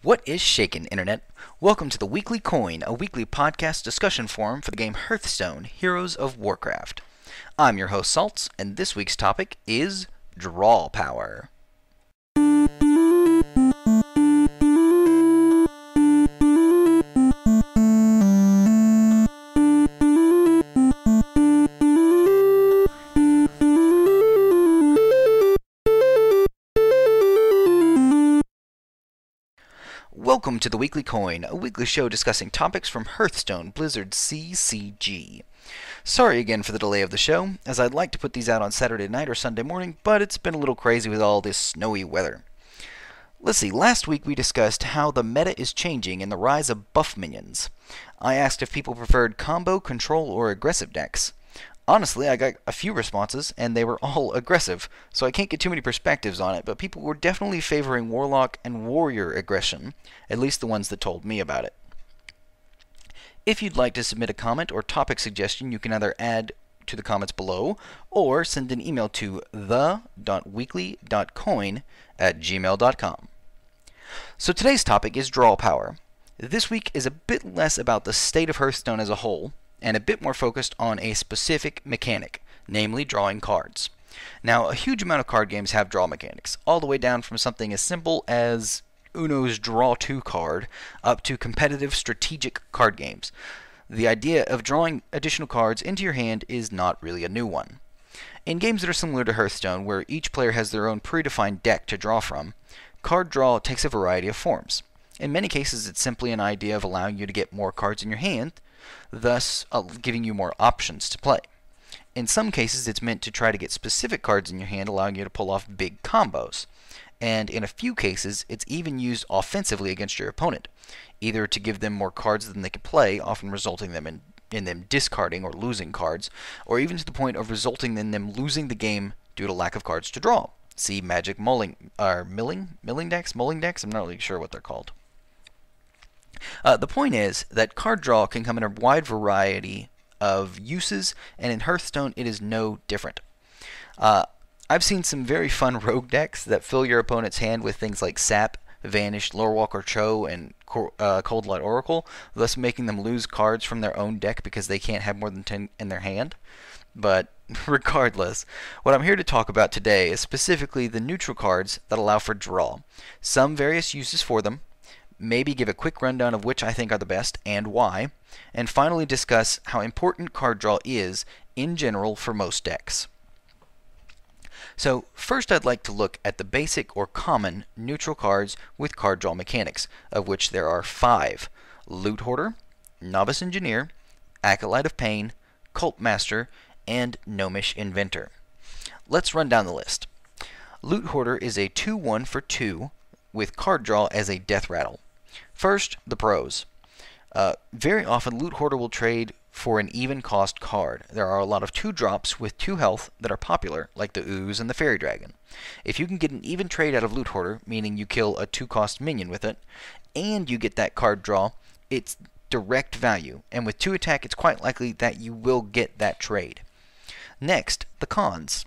What is shakin', Internet? Welcome to the Weekly Coin, a weekly podcast discussion forum for the game Hearthstone, Heroes of Warcraft. I'm your host, Salts, and this week's topic is Draw Power. Welcome to the Weekly Coin, a weekly show discussing topics from Hearthstone, Blizzard's CCG. Sorry again for the delay of the show, as I'd like to put these out on Saturday night or Sunday morning, but it's been a little crazy with all this snowy weather. Let's see, last week we discussed how the meta is changing and the rise of buff minions. I asked if people preferred combo, control, or aggressive decks. Honestly, I got a few responses, and they were all aggressive, so I can't get too many perspectives on it, but people were definitely favoring Warlock and Warrior aggression, at least the ones that told me about it. If you'd like to submit a comment or topic suggestion, you can either add to the comments below, or send an email to the.weekly.coin@gmail.com. So today's topic is Draw Power. This week is a bit less about the state of Hearthstone as a whole, and a bit more focused on a specific mechanic, namely drawing cards. Now, a huge amount of card games have draw mechanics, all the way down from something as simple as Uno's Draw 2 card up to competitive strategic card games. The idea of drawing additional cards into your hand is not really a new one. In games that are similar to Hearthstone, where each player has their own predefined deck to draw from, card draw takes a variety of forms. In many cases, it's simply an idea of allowing you to get more cards in your hand, thus giving you more options to play. In some cases, it's meant to try to get specific cards in your hand, allowing you to pull off big combos. And in a few cases, it's even used offensively against your opponent, either to give them more cards than they can play, often resulting them in them discarding or losing cards, or even to the point of resulting in them losing the game due to lack of cards to draw. See Magic Mulling decks? I'm not really sure what they're called. The point is that card draw can come in a wide variety of uses, and in Hearthstone it is no different. I've seen some very fun rogue decks that fill your opponent's hand with things like Sap, Vanish, Lorewalker Cho, and Cold Light Oracle, thus making them lose cards from their own deck because they can't have more than 10 in their hand. But regardless, what I'm here to talk about today is specifically the neutral cards that allow for draw, some various uses for them, maybe give a quick rundown of which I think are the best and why, and finally discuss how important card draw is in general for most decks. So first I'd like to look at the basic or common neutral cards with card draw mechanics, of which there are 5: Loot Hoarder, Novice Engineer, Acolyte of Pain, Cult Master, and Gnomish Inventor. Let's run down the list. Loot Hoarder is a 2/1 for 2 with card draw as a death rattle. First, the pros. Very often, Loot Hoarder will trade for an even cost card. There are a lot of 2-drops with 2 health that are popular, like the Ooze and the Fairy Dragon. If you can get an even trade out of Loot Hoarder, meaning you kill a 2-cost minion with it, and you get that card draw, it's direct value, and with 2 attack, it's quite likely that you will get that trade. Next, the cons.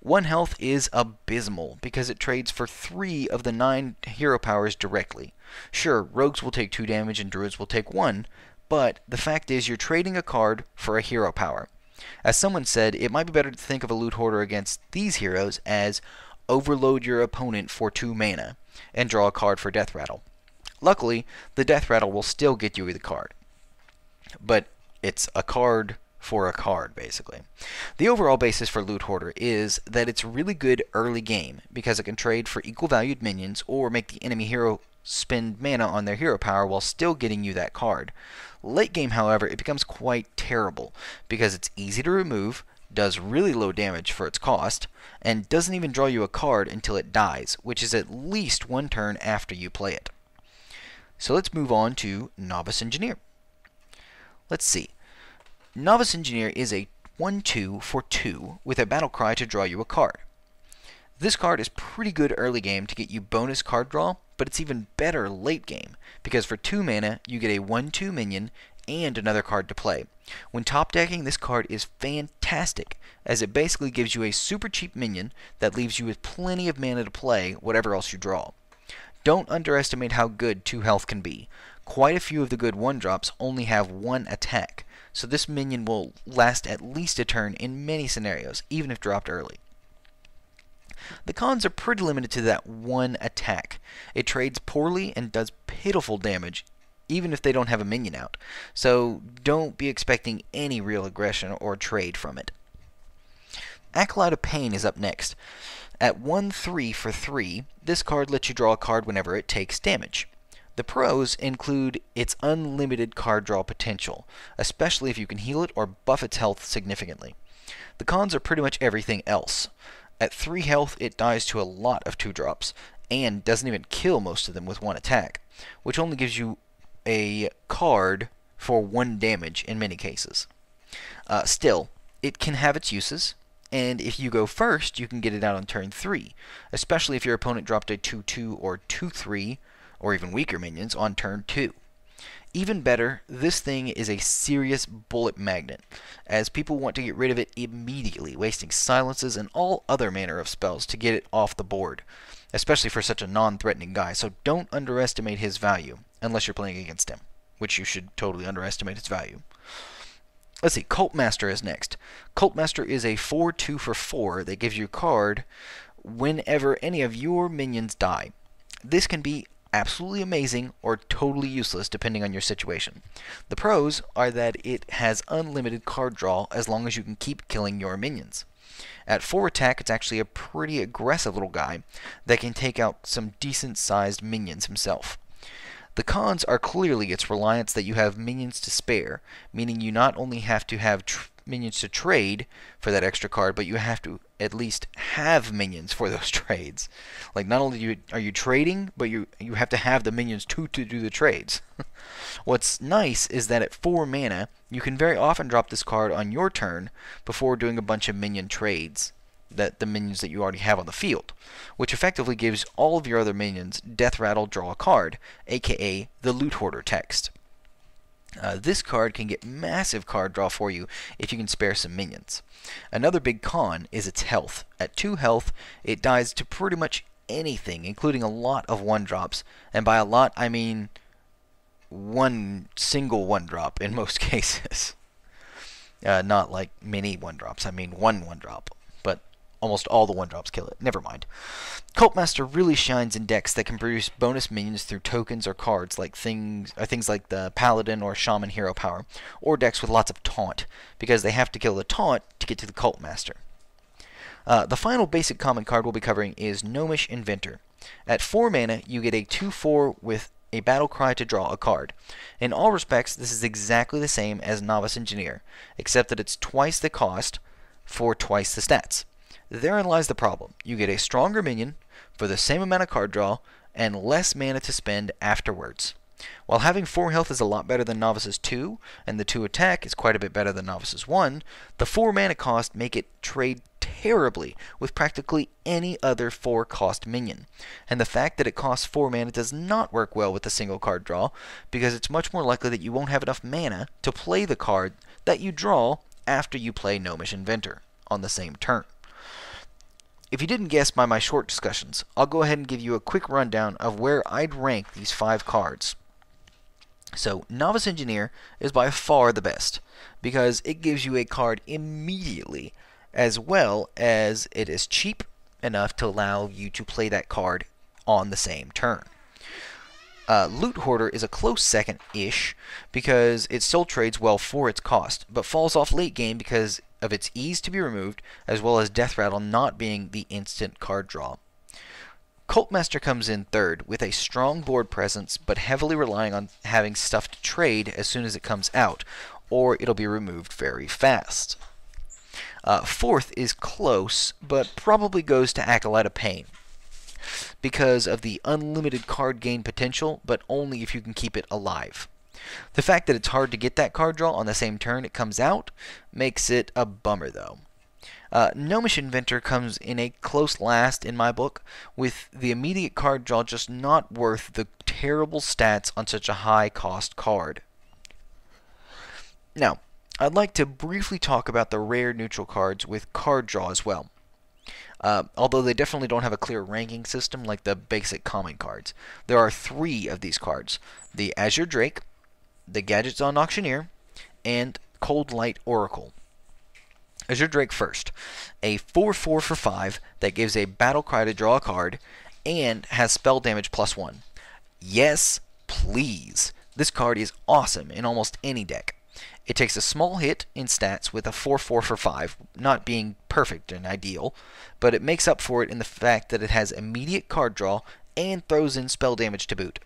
1 health is abysmal because it trades for 3 of the 9 hero powers directly. Sure, rogues will take 2 damage and druids will take 1, but the fact is you're trading a card for a hero power. As someone said, it might be better to think of a Loot Hoarder against these heroes as overload your opponent for 2 mana and draw a card for Death Rattle. Luckily, the Death Rattle will still get you the card, but it's a card for a card, basically. The overall basis for Loot Hoarder is that it's really good early game because it can trade for equal valued minions or make the enemy hero spend mana on their hero power while still getting you that card. Late game, however, it becomes quite terrible because it's easy to remove, does really low damage for its cost, and doesn't even draw you a card until it dies, which is at least 1 turn after you play it. So let's move on to Novice Engineer. Let's see. Novice Engineer is a 1/2 for 2 with a battle cry to draw you a card. This card is pretty good early game to get you bonus card draw, but it's even better late game, because for 2 mana you get a 1/2 minion and another card to play. When top decking, this card is fantastic, as it basically gives you a super cheap minion that leaves you with plenty of mana to play whatever else you draw. Don't underestimate how good 2 health can be. Quite a few of the good 1-drops only have 1 attack, so this minion will last at least a turn in many scenarios, even if dropped early. The cons are pretty limited to that 1 attack. It trades poorly and does pitiful damage, even if they don't have a minion out, so don't be expecting any real aggression or trade from it. Acolyte of Pain is up next. At 1/3 for 3, this card lets you draw a card whenever it takes damage. The pros include its unlimited card draw potential, especially if you can heal it or buff its health significantly. The cons are pretty much everything else. At 3 health, it dies to a lot of 2-drops, and doesn't even kill most of them with 1 attack, which only gives you a card for 1 damage in many cases. Still, it can have its uses, and if you go first, you can get it out on turn 3, especially if your opponent dropped a 2/2 or 2/3, or even weaker minions, on turn 2. Even better, this thing is a serious bullet magnet, as people want to get rid of it immediately, wasting silences and all other manner of spells to get it off the board, especially for such a non-threatening guy, so don't underestimate his value, unless you're playing against him, which you should totally underestimate his value. Let's see, Cult Master is next. Cult Master is a 4/2 for 4 that gives you a card whenever any of your minions die. This can be absolutely amazing or totally useless depending on your situation. The pros are that it has unlimited card draw as long as you can keep killing your minions. At 4 attack, it's actually a pretty aggressive little guy that can take out some decent sized minions himself. The cons are clearly its reliance that you have minions to spare, meaning you not only have to have minions to trade for that extra card, but you have to at least have minions for those trades. Like, not only are you trading, but you have to have the minions to do the trades. What's nice is that at 4 mana, you can very often drop this card on your turn before doing a bunch of minion trades, the minions that you already have on the field, which effectively gives all of your other minions Death Rattle Draw a Card, aka the Loot Hoarder text. This card can get massive card draw for you if you can spare some minions. Another big con is its health. At 2 health, it dies to pretty much anything, including a lot of 1-drops, and by a lot I mean one single 1-drop in most cases. Not like many 1-drops, I mean one 1-drop. Almost all the 1-drops kill it. Never mind. Cult Master really shines in decks that can produce bonus minions through tokens or cards, like things like the Paladin or Shaman hero power, or decks with lots of taunt, because they have to kill the taunt to get to the Cult Master. The final basic common card we'll be covering is Gnomish Inventor. At 4 mana, you get a 2/4 with a battle cry to draw a card. In all respects, this is exactly the same as Novice Engineer, except that it's twice the cost for twice the stats. Therein lies the problem. You get a stronger minion for the same amount of card draw and less mana to spend afterwards. While having 4 health is a lot better than Novice's 2, and the 2 attack is quite a bit better than Novice's 1, the 4 mana cost make it trade terribly with practically any other 4 cost minion. And the fact that it costs 4 mana does not work well with the single card draw, because it's much more likely that you won't have enough mana to play the card that you draw after you play Gnomish Inventor on the same turn. If you didn't guess by my short discussions, I'll go ahead and give you a quick rundown of where I'd rank these 5 cards. So, Novice Engineer is by far the best, because it gives you a card immediately, as well as it is cheap enough to allow you to play that card on the same turn. Loot Hoarder is a close second-ish, because it still trades well for its cost, but falls off late game because of its ease to be removed, as well as Death Rattle not being the instant card draw. Cult Master comes in third, with a strong board presence, but heavily relying on having stuff to trade as soon as it comes out, or it'll be removed very fast. Fourth is close, but probably goes to Acolyte of Pain, because of the unlimited card gain potential, but only if you can keep it alive. The fact that it's hard to get that card draw on the same turn it comes out makes it a bummer, though. Gnomish Inventor comes in a close last in my book, with the immediate card draw just not worth the terrible stats on such a high cost card. Now, I'd like to briefly talk about the rare neutral cards with card draw as well. although they definitely don't have a clear ranking system like the basic common cards. There are 3 of these cards: the Azure Drake, the Gadgets on Auctioneer, and Cold Light Oracle. Azure Drake first, a 4/4 for 5 that gives a battle cry to draw a card and has spell damage +1. Yes, please. This card is awesome in almost any deck. It takes a small hit in stats with a 4/4 for 5, not being perfect and ideal, but it makes up for it in the fact that it has immediate card draw and throws in spell damage to boot.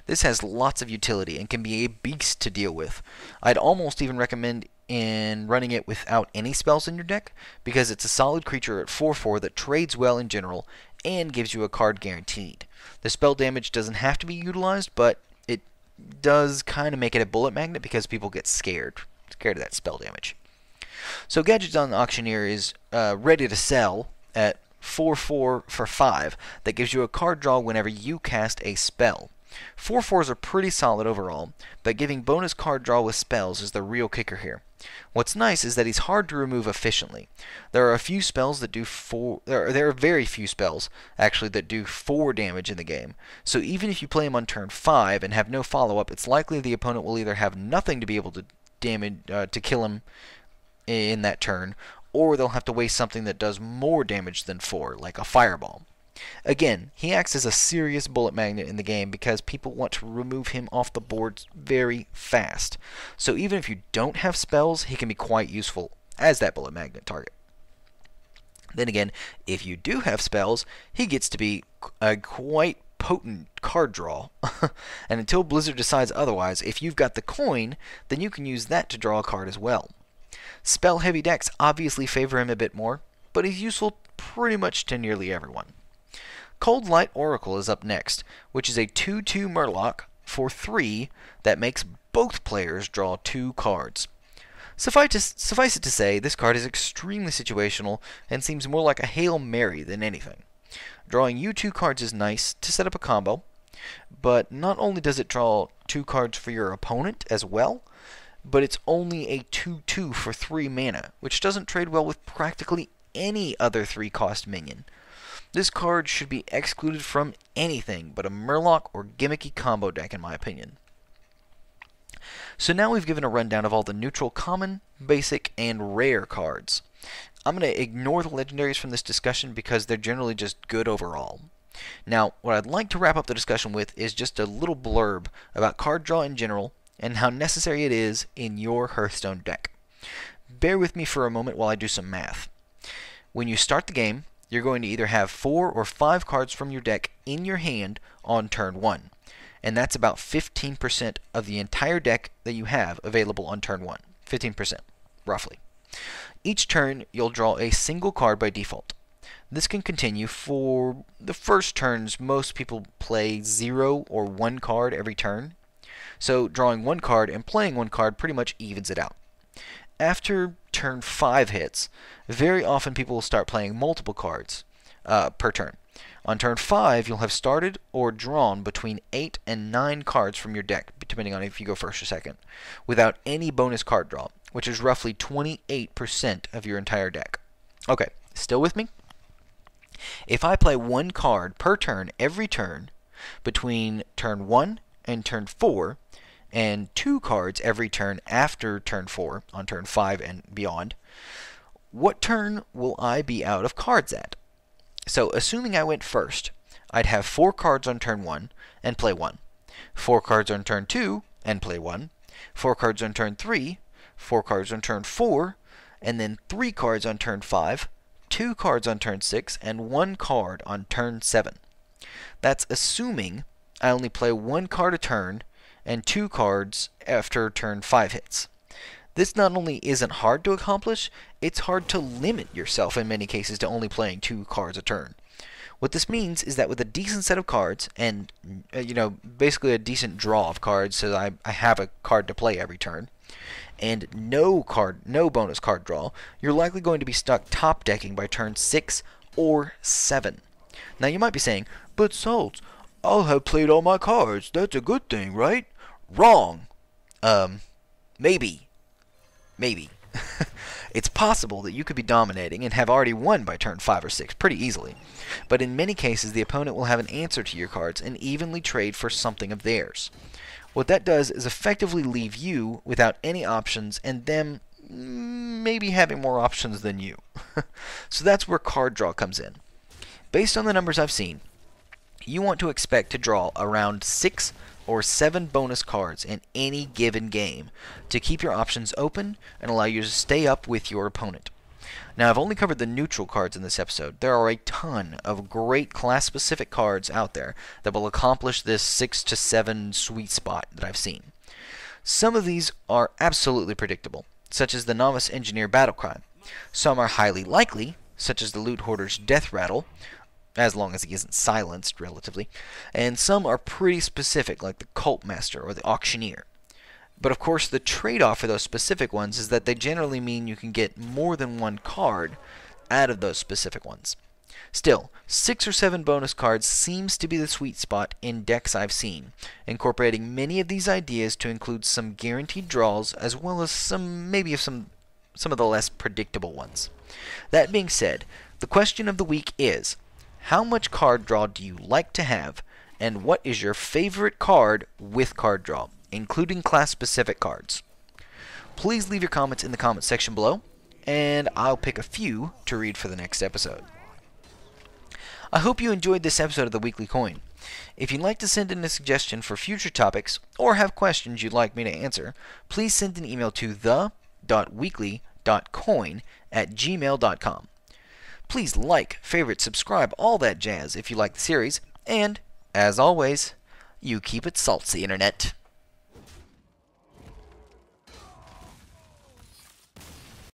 This has lots of utility and can be a beast to deal with. I'd almost even recommend in running it without any spells in your deck, because it's a solid creature at 4/4 that trades well in general and gives you a card guaranteed. The spell damage doesn't have to be utilized, but it does kind of make it a bullet magnet because people get scared of that spell damage. So Gadgets on the Auctioneer is ready to sell at 4/4 for 5 that gives you a card draw whenever you cast a spell. 4/4s are pretty solid overall, but giving bonus card draw with spells is the real kicker here. What's nice is that he's hard to remove efficiently. There are a few spells that do there are very few spells actually that do 4 damage in the game. So even if you play him on turn 5 and have no follow-up, it's likely the opponent will either have nothing to be able to damage to kill him in that turn, or they'll have to waste something that does more damage than 4, like a fireball. Again, he acts as a serious bullet magnet in the game because people want to remove him off the board very fast. So even if you don't have spells, he can be quite useful as that bullet magnet target. Then again, if you do have spells, he gets to be a quite potent card draw. And until Blizzard decides otherwise, if you've got the coin, then you can use that to draw a card as well. Spell-heavy decks obviously favor him a bit more, but he's useful pretty much to nearly everyone. Cold Light Oracle is up next, which is a 2/2 Murloc for 3 that makes both players draw 2 cards. Suffice it to say, this card is extremely situational and seems more like a Hail Mary than anything. Drawing you 2 cards is nice to set up a combo, but not only does it draw 2 cards for your opponent as well, but it's only a 2/2 for 3 mana, which doesn't trade well with practically any other 3-cost minion. This card should be excluded from anything but a Murloc or gimmicky combo deck, in my opinion. So now we've given a rundown of all the neutral, common, basic, and rare cards. I'm going to ignore the legendaries from this discussion because they're generally just good overall. Now, what I'd like to wrap up the discussion with is just a little blurb about card draw in general and how necessary it is in your Hearthstone deck. Bear with me for a moment while I do some math. When you start the game, you're going to either have 4 or 5 cards from your deck in your hand on turn 1. And that's about 15% of the entire deck that you have available on turn 1. 15%, roughly. Each turn, you'll draw a single card by default. This can continue for the first turns. Most people play 0 or 1 card every turn. So drawing 1 card and playing 1 card pretty much evens it out. After turn 5 hits, very often people will start playing multiple cards per turn. On turn 5, you'll have started or drawn between 8 and 9 cards from your deck, depending on if you go first or second, without any bonus card draw, which is roughly 28% of your entire deck. Okay, still with me? If I play 1 card per turn every turn between turn 1 and turn 4, and 2 cards every turn after turn 4, on turn 5 and beyond, what turn will I be out of cards at? So, assuming I went first, I'd have 4 cards on turn 1 and play 1, 4 cards on turn 2 and play 1, 4 cards on turn 3, 4 cards on turn 4, and then 3 cards on turn 5, 2 cards on turn 6, and 1 card on turn 7. That's assuming I only play 1 card a turn and 2 cards after turn 5 hits. This not only isn't hard to accomplish, it's hard to limit yourself in many cases to only playing 2 cards a turn. What this means is that with a decent set of cards and basically a decent draw of cards, so I have a card to play every turn, and no bonus card draw, you're likely going to be stuck top decking by turn 6 or 7. Now you might be saying, but Salts, I'll have played all my cards. That's a good thing, right? Wrong. Maybe. It's possible that you could be dominating and have already won by turn 5 or 6 pretty easily, but in many cases the opponent will have an answer to your cards and evenly trade for something of theirs. What that does is effectively leave you without any options and them maybe having more options than you. So that's where card draw comes in. Based on the numbers I've seen, you want to expect to draw around 6 or 7 bonus cards in any given game to keep your options open and allow you to stay up with your opponent. Now, I've only covered the neutral cards in this episode. There are a ton of great class-specific cards out there that will accomplish this 6 to 7 sweet spot that I've seen. Some of these are absolutely predictable, such as the Novice Engineer Battlecry. Some are highly likely, such as the Loot Hoarder's Death Rattle, as long as he isn't silenced, relatively, and some are pretty specific, like the Cult Master or the Auctioneer. But of course, the trade-off for those specific ones is that they generally mean you can get more than one card out of those specific ones. Still, 6 or 7 bonus cards seems to be the sweet spot in decks I've seen, incorporating many of these ideas to include some guaranteed draws as well as some of the less predictable ones. That being said, the question of the week is, how much card draw do you like to have, and what is your favorite card with card draw, including class-specific cards? Please leave your comments in the comments section below, and I'll pick a few to read for the next episode. I hope you enjoyed this episode of the Weekly Coin. If you'd like to send in a suggestion for future topics, or have questions you'd like me to answer, please send an email to the.weekly.coin@gmail.com. Please like, favorite, subscribe, all that jazz if you like the series, and, as always, you keep it salty, Internet.